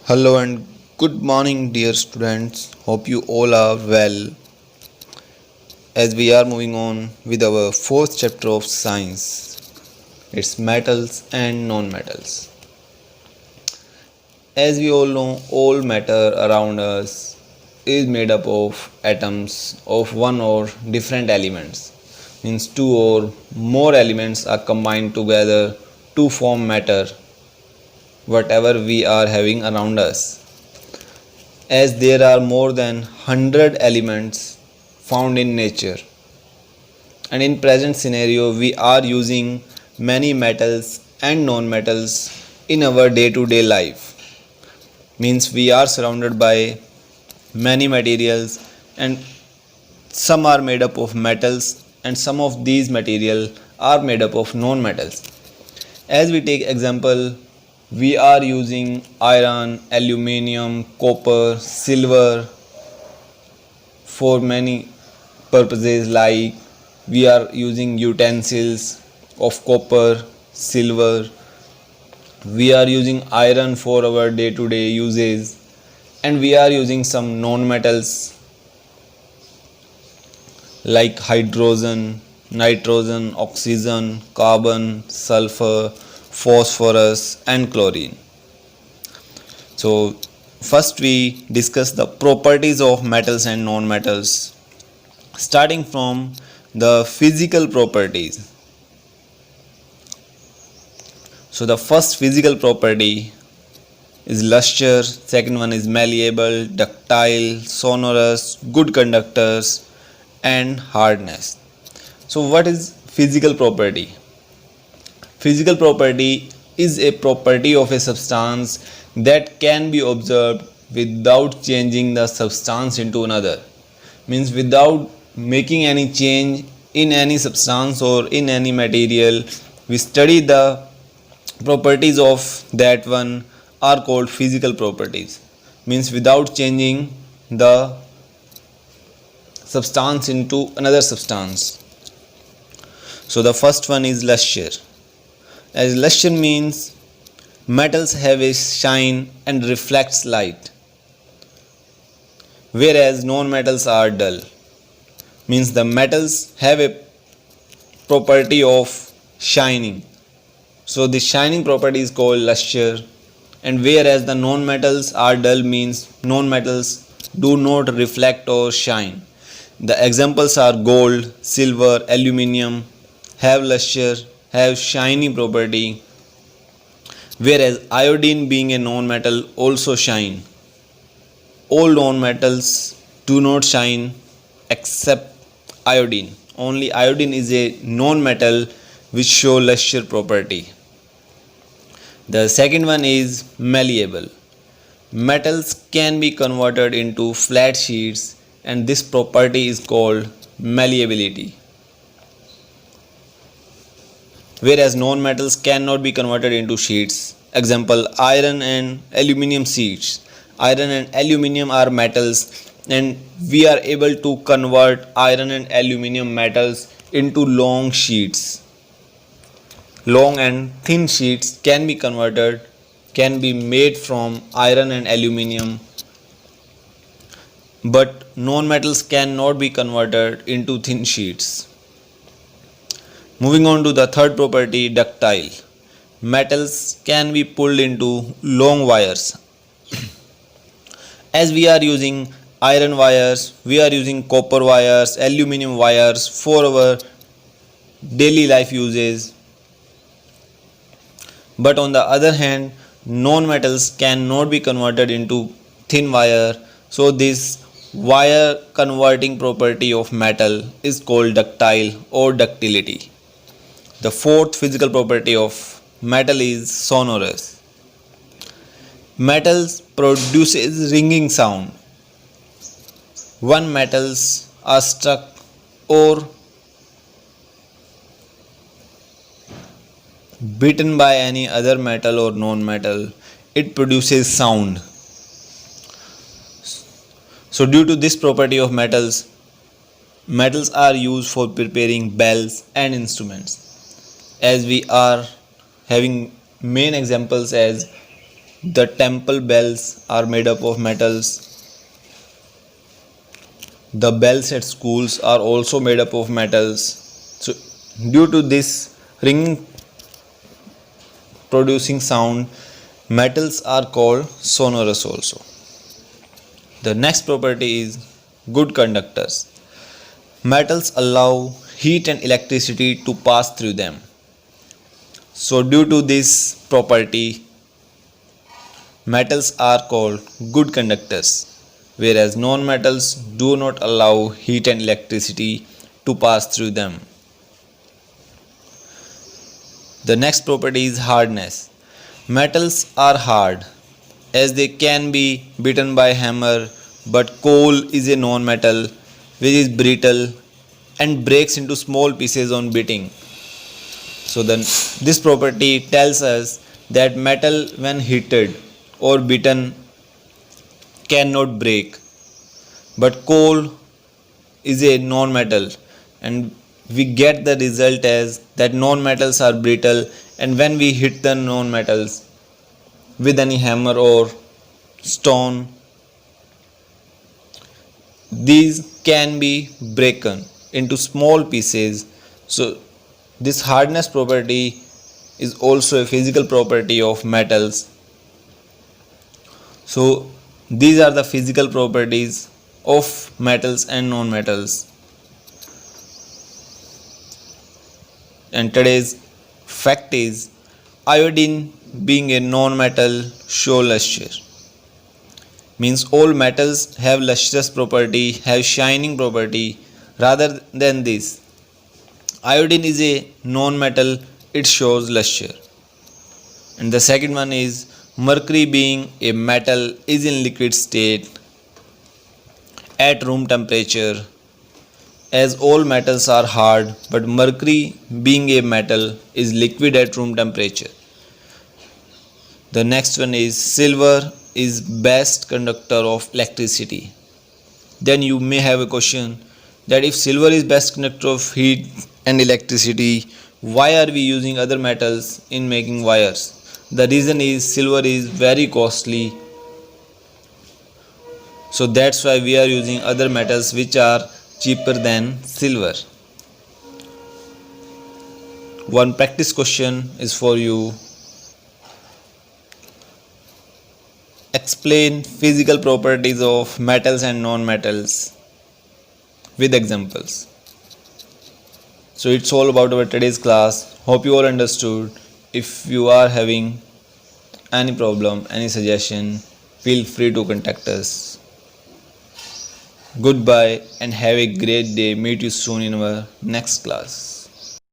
Hello and good morning, dear students. Hope you all are well. As we are moving on with our fourth chapter of science, it's metals and non-metals. As we all know, all matter around us is made up of atoms of one or different elements. Means two or more elements are combined together to form matter, whatever we are having around us. As there are more than 100 elements found in nature, and in present scenario we are using many metals and non-metals in our day-to-day life. Means we are surrounded by many materials, and some are made up of metals and some of these material are made up of non-metals. As we take example, we are using iron, aluminium, copper, silver for many purposes, like we are using utensils of copper, silver, we are using iron for our day to day uses, and we are using some non-metals like hydrogen, nitrogen, oxygen, carbon, sulfur, phosphorus and chlorine. So first we discuss the properties of metals and non-metals, starting from the physical properties. So the first physical property is luster, second one is malleable, ductile, sonorous, good conductors and hardness. So what is physical property? Physical property is a property of a substance that can be observed without changing the substance into another. Means without making any change in any substance or in any material, we study the properties of that one are called physical properties. Means without changing the substance into another substance. So the first one is luster. As luster means metals have a shine and reflects light, whereas non-metals are dull. Means the metals have a property of shining, so the shining property is called luster, and whereas the non-metals are dull means non-metals do not reflect or shine. The examples are gold, silver, aluminium have luster, have shiny property, whereas iodine being a non-metal also shine. All non-metals do not shine except iodine. Only iodine is a non-metal which show luster property. The second one is malleable. Metals can be converted into flat sheets, and this property is called malleability. Whereas non-metals cannot be converted into sheets. Example, iron and aluminium sheets. Iron and aluminium are metals, and we are able to convert iron and aluminium metals into long sheets. Long and thin sheets can be converted, can be made from iron and aluminium, but non-metals cannot be converted into thin sheets. Moving on to the third property, ductile. Metals can be pulled into long wires. As we are using iron wires, we are using copper wires, aluminium wires for our daily life uses. But on the other hand, non-metals cannot be converted into thin wire, so this wire converting property of metal is called ductile or ductility. The fourth physical property of metal is sonorous. Metals produces ringing sound. When metals are struck or beaten by any other metal or non-metal, it produces sound. So due to this property of metals, metals are used for preparing bells and instruments. As we are having main examples as The temple bells are made up of metals. The bells at schools are also made up of metals. So, due to this ringing producing sound, metals are called sonorous also. The next property is good conductors. Metals allow heat and electricity to pass through them. So, due to this property, metals are called good conductors, whereas non-metals do not allow heat and electricity to pass through them. The next property is hardness. Metals are hard as they can be beaten by hammer, but coal is a non-metal which is brittle and breaks into small pieces on beating. So then this property tells us that metal when heated or beaten cannot break, but coal is a non-metal, and we get the result as that non-metals are brittle, and when we hit the non-metals with any hammer or stone, these can be broken into small pieces. So this hardness property is also a physical property of metals. So these are the physical properties of metals and non-metals. And today's fact is iodine being a non-metal show luster. Means all metals have lustrous property, have shining property. Rather than this, iodine is a non-metal, it shows luster. And the second one is mercury being a metal is in liquid state at room temperature, as all metals are hard, but mercury being a metal is liquid at room temperature. The next one is silver is best conductor of electricity. Then you may have a question that if silver is best conductor of heat and electricity, why are we using other metals in making wires? The reason is silver is very costly, so that's why we are using other metals which are cheaper than silver. One practice question is for you. Explain physical properties of metals and non-metals with examples. So it's all about our today's class. Hope you all understood. If you are having any problem, any suggestion, feel free to contact us. Goodbye and have a great day. Meet you soon in our next class.